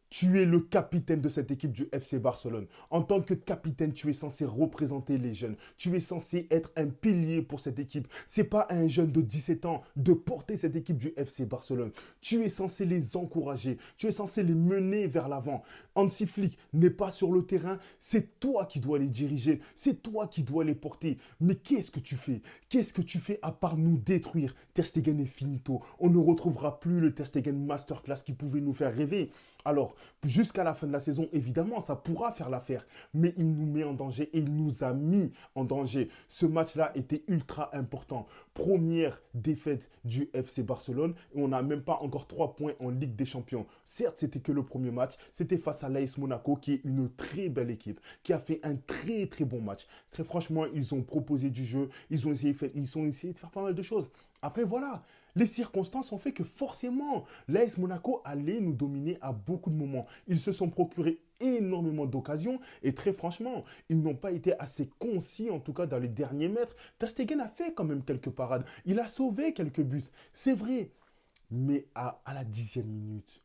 Tu es le capitaine de cette équipe du FC Barcelone. En tant que capitaine, tu es censé représenter les jeunes. Tu es censé être un pilier pour cette équipe. C'est pas à un jeune de 17 ans de porter cette équipe du FC Barcelone. Tu es censé les encourager. Tu es censé les mener vers l'avant. Hansi Flick n'est pas sur le terrain. C'est toi qui dois les diriger. C'est toi qui dois les porter. Mais qu'est-ce que tu fais? Qu'est-ce que tu fais à part nous détruire? Ter Stegen est finito. On ne retrouvera plus le Ter Stegen Masterclass qui pouvait nous faire rêver. Alors, jusqu'à la fin de la saison, évidemment, ça pourra faire l'affaire. Mais il nous met en danger et il nous a mis en danger. Ce match-là était ultra important. Première défaite du FC Barcelone et on n'a même pas encore 3 points en Ligue des Champions. Certes, c'était que le premier match. C'était face à l'AS Monaco qui est une très belle équipe, qui a fait un très très bon match. Très franchement, ils ont proposé du jeu. Ils ont essayé de faire pas mal de choses. Après, voilà, les circonstances ont fait que forcément, l'AS Monaco allait nous dominer à beaucoup de moments. Ils se sont procurés énormément d'occasions et très franchement, ils n'ont pas été assez concis, en tout cas dans les derniers mètres. Ter Stegen a fait quand même quelques parades. Il a sauvé quelques buts. C'est vrai. Mais à la 10e minute,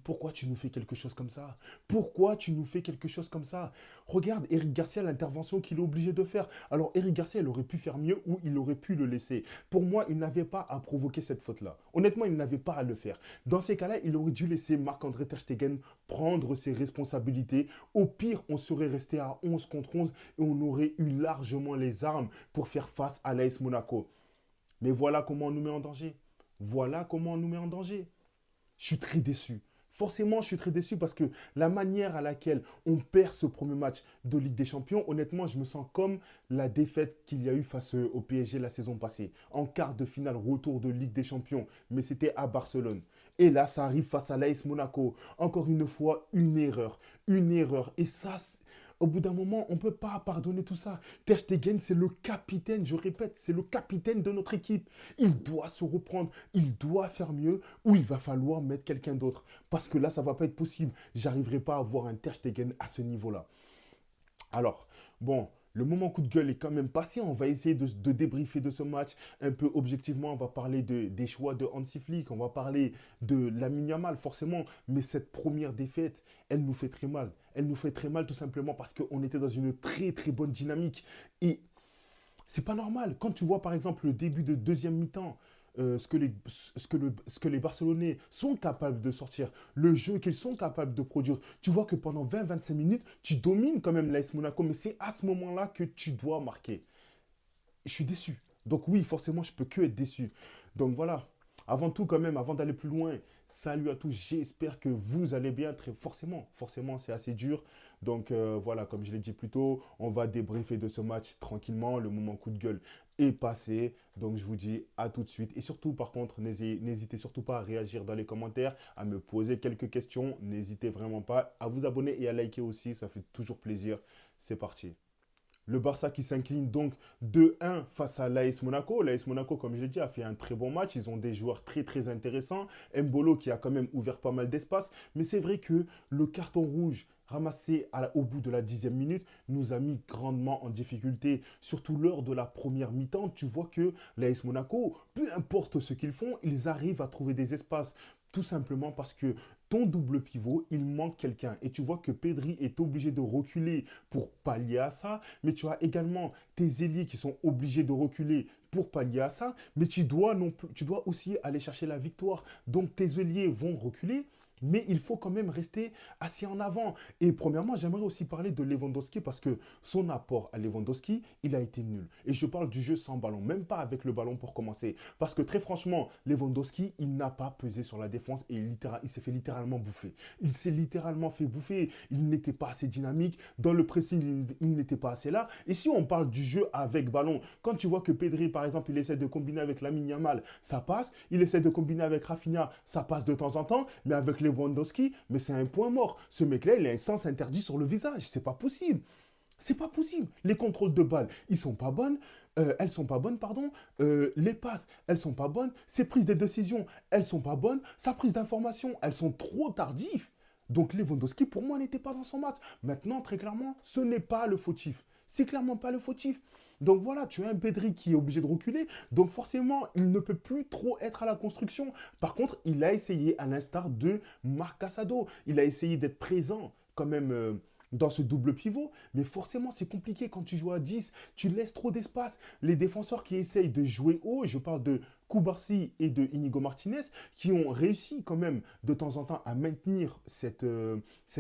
pourquoi tu nous fais quelque chose comme ça? Pourquoi tu nous fais quelque chose comme ça? Regarde Eric Garcia, l'intervention qu'il est obligé de faire. Alors Eric Garcia, il aurait pu faire mieux ou il aurait pu le laisser. Pour moi, il n'avait pas à provoquer cette faute-là. Honnêtement, il n'avait pas à le faire. Dans ces cas-là, il aurait dû laisser Marc-André Ter Stegen prendre ses responsabilités. Au pire, on serait resté à 11 contre 11 et on aurait eu largement les armes pour faire face à l'AS Monaco. Mais voilà comment on nous met en danger. Voilà comment on nous met en danger. Je suis très déçu. Forcément, je suis très déçu parce que la manière à laquelle on perd ce premier match de Ligue des Champions, honnêtement, je me sens comme la défaite qu'il y a eu face au PSG la saison passée. En quart de finale, retour de Ligue des Champions. Mais c'était à Barcelone. Et là, ça arrive face à l'AS Monaco. Encore une fois, une erreur. Une erreur. Et ça, au bout d'un moment, on ne peut pas pardonner tout ça. Ter Stegen, c'est le capitaine, je répète, c'est le capitaine de notre équipe. Il doit se reprendre, il doit faire mieux ou il va falloir mettre quelqu'un d'autre. Parce que là, ça ne va pas être possible. J'arriverai pas à avoir un Ter Stegen à ce niveau-là. Alors, bon, le moment coup de gueule est quand même passé. On va essayer de débriefer de ce match un peu objectivement. On va parler des choix de Hansi Flick. On va parler de Lamine Yamal, forcément. Mais cette première défaite, elle nous fait très mal. Elle nous fait très mal tout simplement parce qu'on était dans une très très bonne dynamique. Et c'est pas normal. Quand tu vois par exemple le début de deuxième mi-temps, ce que les Barcelonais sont capables de sortir, le jeu qu'ils sont capables de produire, tu vois que pendant 20-25 minutes, tu domines quand même l'AS Monaco, mais c'est à ce moment-là que tu dois marquer. Je suis déçu. Donc oui, forcément, je peux que être déçu. Donc voilà. Avant tout, quand même, avant d'aller plus loin, salut à tous. J'espère que vous allez bien. Très forcément, forcément, c'est assez dur. Donc voilà, comme je l'ai dit plus tôt, on va débriefer de ce match tranquillement. Le moment coup de gueule est passé. Donc je vous dis à tout de suite. Et surtout, par contre, n'hésitez surtout pas à réagir dans les commentaires, à me poser quelques questions. N'hésitez vraiment pas à vous abonner et à liker aussi. Ça fait toujours plaisir. C'est parti. Le Barça qui s'incline donc 2-1 face à l'AS Monaco. L'AS Monaco, comme je l'ai dit, a fait un très bon match. Ils ont des joueurs très très intéressants. Mbolo qui a quand même ouvert pas mal d'espace. Mais c'est vrai que le carton rouge ramassé au bout de la 10e minute nous a mis grandement en difficulté. Surtout lors de la première mi-temps, tu vois que l'AS Monaco, peu importe ce qu'ils font, ils arrivent à trouver des espaces. Tout simplement parce que ton double pivot, il manque quelqu'un. Et tu vois que Pedri est obligé de reculer pour pallier à ça. Mais tu as également tes ailiers qui sont obligés de reculer pour pallier à ça. Mais tu dois aussi aller chercher la victoire. Donc tes ailiers vont reculer. Mais il faut quand même rester assez en avant. Et premièrement, j'aimerais aussi parler de Lewandowski parce que son apport à Lewandowski, il a été nul. Et je parle du jeu sans ballon, même pas avec le ballon pour commencer. Parce que très franchement, Lewandowski, il n'a pas pesé sur la défense et il s'est fait littéralement bouffer. Il s'est littéralement fait bouffer. Il n'était pas assez dynamique. Dans le pressing, il n'était pas assez là. Et si on parle du jeu avec ballon, quand tu vois que Pedri, par exemple, il essaie de combiner avec Lamine Yamal, ça passe. Il essaie de combiner avec Rafinha, ça passe de temps en temps. Mais avec Lewandowski, mais c'est un point mort. Ce mec-là, il a un sens interdit sur le visage. C'est pas possible. C'est pas possible. Les contrôles de balles, ils sont pas bonnes. Elles sont pas bonnes, pardon. Les passes, elles sont pas bonnes. Ses prises de décision, elles sont pas bonnes. Sa prise d'information, elles sont trop tardives. Donc Lewandowski, pour moi, n'était pas dans son match. Maintenant, très clairement, ce n'est pas le fautif. C'est clairement pas le fautif. Donc voilà, tu as un Pedri qui est obligé de reculer. Donc forcément, il ne peut plus trop être à la construction. Par contre, il a essayé, à l'instar de Marc Casado, il a essayé d'être présent quand même dans ce double pivot. Mais forcément, c'est compliqué quand tu joues à 10. Tu laisses trop d'espace. Les défenseurs qui essayent de jouer haut, je parle de Koubarsi et de Inigo Martinez, qui ont réussi quand même de temps en temps à maintenir cet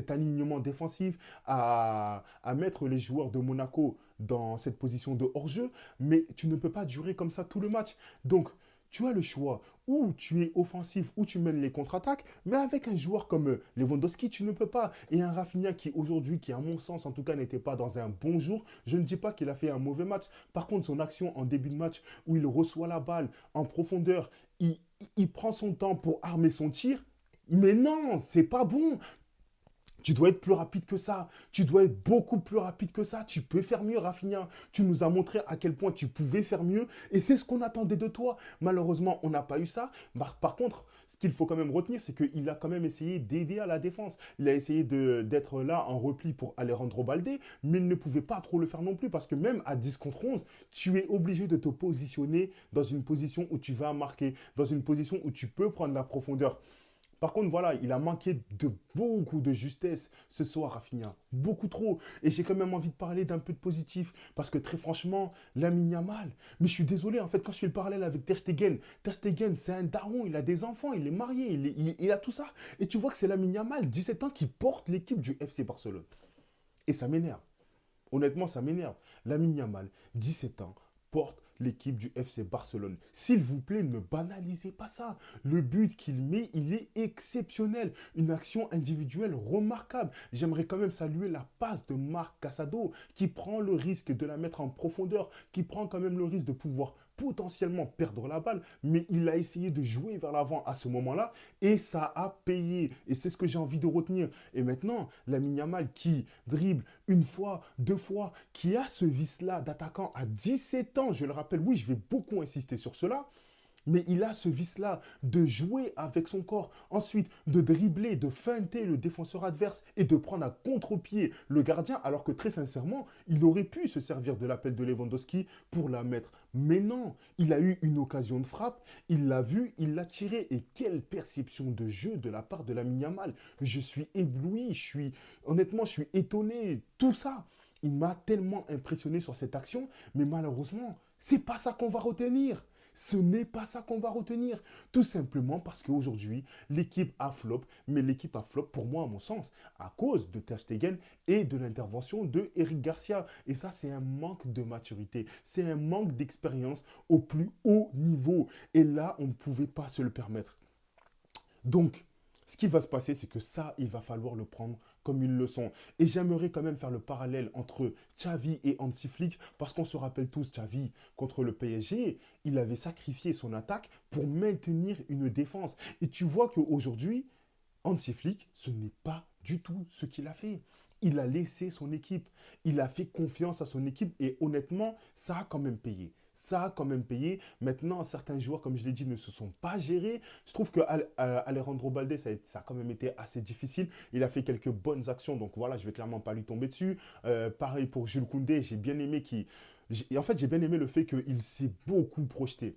alignement défensif, à mettre les joueurs de Monaco dans cette position de hors-jeu, mais tu ne peux pas durer comme ça tout le match. Donc, tu as le choix, ou tu es offensif, ou tu mènes les contre-attaques, mais avec un joueur comme Lewandowski, tu ne peux pas. Et un Rafinha qui aujourd'hui, qui à mon sens en tout cas n'était pas dans un bon jour, je ne dis pas qu'il a fait un mauvais match. Par contre, son action en début de match, où il reçoit la balle en profondeur, il prend son temps pour armer son tir, mais non, c'est pas bon. Tu dois être plus rapide que ça. Tu dois être beaucoup plus rapide que ça. Tu peux faire mieux, Rafinha. Tu nous as montré à quel point tu pouvais faire mieux. Et c'est ce qu'on attendait de toi. Malheureusement, on n'a pas eu ça. Par contre, ce qu'il faut quand même retenir, c'est qu'il a quand même essayé d'aider à la défense. Il a essayé d'être là en repli pour Alejandro Balde, mais il ne pouvait pas trop le faire non plus parce que même à 10 contre 11, tu es obligé de te positionner dans une position où tu vas marquer, dans une position où tu peux prendre la profondeur. Par contre, voilà, il a manqué de beaucoup de justesse ce soir, Rafinha. Beaucoup trop. Et j'ai quand même envie de parler d'un peu de positif. Parce que très franchement, Lamine Yamal. Mais je suis désolé, en fait, quand je fais le parallèle avec Ter Stegen, c'est un daron, il a des enfants, il est marié, il a tout ça. Et tu vois que c'est Lamine Yamal, 17 ans, qui porte l'équipe du FC Barcelone. Et ça m'énerve. Honnêtement, ça m'énerve. Lamine Yamal, 17 ans, porte l'équipe du FC Barcelone. S'il vous plaît, ne banalisez pas ça. Le but qu'il met, il est exceptionnel. Une action individuelle remarquable. J'aimerais quand même saluer la passe de Marc Casado qui prend le risque de la mettre en profondeur, qui prend quand même le risque de pouvoir potentiellement perdre la balle, mais il a essayé de jouer vers l'avant à ce moment-là et ça a payé. Et c'est ce que j'ai envie de retenir. Et maintenant, Lamine Yamal qui dribble une fois, deux fois, qui a ce vice-là d'attaquant à 17 ans, je le rappelle, oui, je vais beaucoup insister sur cela, mais il a ce vice-là de jouer avec son corps, ensuite de dribbler, de feinter le défenseur adverse et de prendre à contre-pied le gardien, alors que très sincèrement, il aurait pu se servir de l'appel de Lewandowski pour la mettre. Mais non, il a eu une occasion de frappe, il l'a vu, il l'a tiré. Et quelle perception de jeu de la part de Lamine Yamal. Je suis ébloui, honnêtement, je suis étonné, tout ça. Il m'a tellement impressionné sur cette action, mais malheureusement, c'est pas ça qu'on va retenir. Ce n'est pas ça qu'on va retenir. Tout simplement parce qu'aujourd'hui, l'équipe a flop, mais l'équipe a flop, pour moi, à mon sens, à cause de Ter Stegen et de l'intervention de Eric Garcia. Et ça, c'est un manque de maturité. C'est un manque d'expérience au plus haut niveau. Et là, on ne pouvait pas se le permettre. Donc, ce qui va se passer, c'est que ça, il va falloir le prendre comme une leçon. Et j'aimerais quand même faire le parallèle entre Xavi et Hansi Flick, parce qu'on se rappelle tous, Xavi, contre le PSG, il avait sacrifié son attaque pour maintenir une défense. Et tu vois qu'aujourd'hui, Hansi Flick, ce n'est pas du tout ce qu'il a fait. Il a laissé son équipe. Il a fait confiance à son équipe et honnêtement, ça a quand même payé. Ça a quand même payé. Maintenant, certains joueurs, comme je l'ai dit, ne se sont pas gérés. Je trouve que Alejandro Balde, ça a quand même été assez difficile. Il a fait quelques bonnes actions, donc voilà, je vais clairement pas lui tomber dessus. Pareil pour Jules Koundé, j'ai bien aimé en fait, j'ai bien aimé le fait qu'il s'est beaucoup projeté.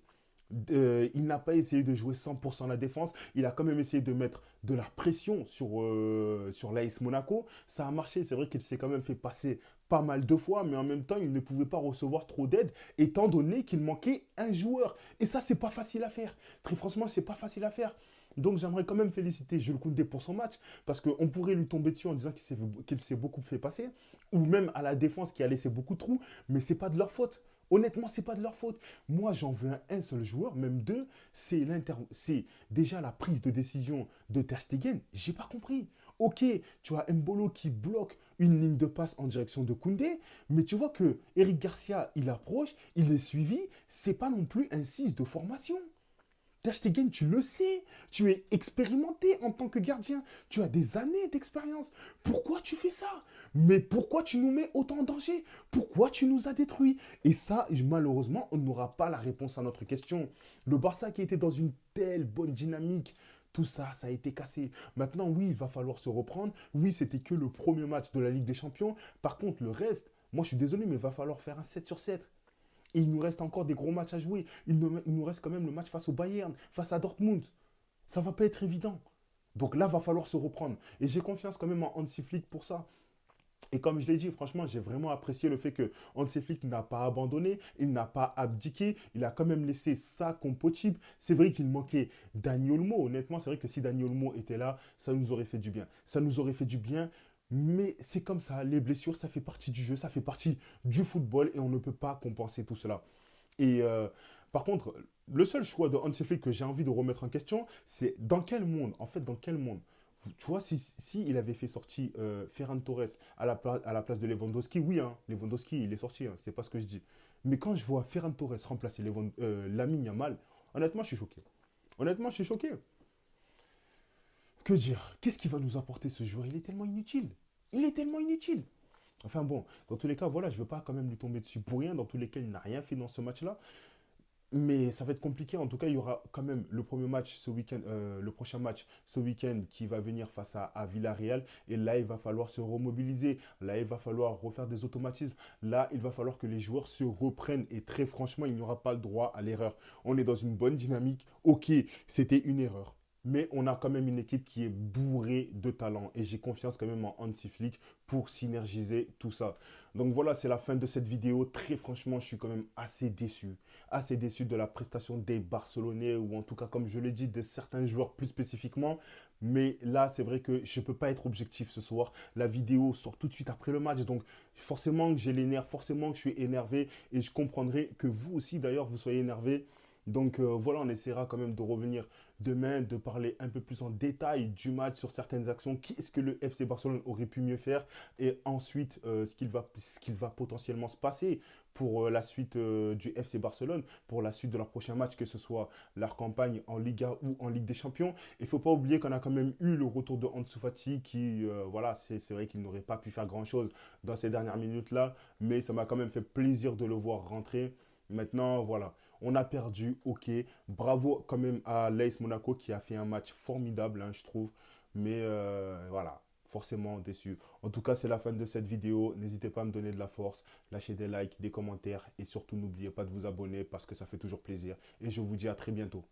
Il n'a pas essayé de jouer 100% la défense. Il a quand même essayé de mettre de la pression sur l'AS Monaco. Ça a marché. C'est vrai qu'il s'est quand même fait passer pas mal de fois, mais en même temps, il ne pouvait pas recevoir trop d'aide, étant donné qu'il manquait un joueur. Et ça, c'est pas facile à faire. Très franchement, c'est pas facile à faire. Donc j'aimerais quand même féliciter Jules Koundé pour son match, parce qu'on pourrait lui tomber dessus en disant qu'il s'est beaucoup fait passer, ou même à la défense qui a laissé beaucoup de trous, mais c'est pas de leur faute. Honnêtement, c'est pas de leur faute. Moi, j'en veux un seul joueur, même deux. C'est déjà la prise de décision de Ter Stegen. J'ai pas compris. Ok, tu as Mbolo qui bloque une ligne de passe en direction de Koundé, mais tu vois que Eric Garcia, il approche, il est suivi. C'est pas non plus un 6 de formation. Ter Stegen, tu le sais, tu es expérimenté en tant que gardien, tu as des années d'expérience. Pourquoi tu fais ça? Mais pourquoi tu nous mets autant en danger? Pourquoi tu nous as détruits? Et ça, malheureusement, on n'aura pas la réponse à notre question. Le Barça qui était dans une telle bonne dynamique, tout ça, ça a été cassé. Maintenant, oui, il va falloir se reprendre. Oui, c'était que le premier match de la Ligue des Champions. Par contre, le reste, Moi, je suis désolé, mais il va falloir faire un 7 sur 7. Et il nous reste encore des gros matchs à jouer. Il nous reste quand même le match face au Bayern, face à Dortmund. Ça va pas être évident. Donc là, va falloir se reprendre. Et j'ai confiance quand même en Hansi Flick pour ça. Et comme je l'ai dit, franchement, j'ai vraiment apprécié le fait que Hansi Flick n'a pas abandonné, il n'a pas abdiqué, il a quand même laissé ça comme possible. C'est vrai qu'il manquait Dani Olmo. Honnêtement, c'est vrai que si Dani Olmo était là, ça nous aurait fait du bien. Ça nous aurait fait du bien, mais c'est comme ça. Les blessures, ça fait partie du jeu, ça fait partie du football et on ne peut pas compenser tout cela. Et par contre, le seul choix de Hansi Flick que j'ai envie de remettre en question, c'est dans quel monde, en fait, dans quel monde tu vois, si il avait fait sortir Ferran Torres à la place de Lewandowski, oui, hein, Lewandowski, il est sorti, hein, c'est pas ce que je dis. Mais quand je vois Ferran Torres remplacer Lamine Yamal, honnêtement, je suis choqué. Honnêtement, je suis choqué. Que dire? Qu'est-ce qui va nous apporter ce joueur? Il est tellement inutile. Il est tellement inutile. Enfin bon, dans tous les cas, voilà, je ne veux pas quand même lui tomber dessus pour rien. Dans tous les cas, il n'a rien fait dans ce match-là. Mais ça va être compliqué. En tout cas, il y aura quand même le premier match ce week-end, le prochain match ce week-end qui va venir face à Villarreal. Et là, il va falloir se remobiliser. Là, il va falloir refaire des automatismes. Là, il va falloir que les joueurs se reprennent. Et très franchement, il n'y aura pas le droit à l'erreur. On est dans une bonne dynamique. Ok, c'était une erreur. Mais on a quand même une équipe qui est bourrée de talent. Et j'ai confiance quand même en Hansi Flick pour synergiser tout ça. Donc voilà, c'est la fin de cette vidéo. Très franchement, je suis quand même assez déçu. Assez déçu de la prestation des Barcelonais, ou en tout cas, comme je l'ai dit, de certains joueurs plus spécifiquement. Mais là, c'est vrai que je ne peux pas être objectif ce soir. La vidéo sort tout de suite après le match. Donc forcément que j'ai les nerfs, forcément que je suis énervé. Et je comprendrai que vous aussi, d'ailleurs, vous soyez énervé. Donc voilà, on essaiera quand même de revenir demain, de parler un peu plus en détail du match sur certaines actions. Qu'est-ce que le FC Barcelone aurait pu mieux faire? Et ensuite, ce qu'il va potentiellement se passer pour la suite du FC Barcelone, pour la suite de leur prochain match, que ce soit leur campagne en Liga ou en Ligue des Champions. Il ne faut pas oublier qu'on a quand même eu le retour de Ansu Fati qui, voilà, c'est vrai qu'il n'aurait pas pu faire grand-chose dans ces dernières minutes-là, mais ça m'a quand même fait plaisir de le voir rentrer. Maintenant, voilà, on a perdu, ok. Bravo quand même à l'AS Monaco qui a fait un match formidable, hein, je trouve. Mais voilà, forcément déçu. En tout cas, c'est la fin de cette vidéo. N'hésitez pas à me donner de la force, lâcher des likes, des commentaires et surtout n'oubliez pas de vous abonner parce que ça fait toujours plaisir. Et je vous dis à très bientôt.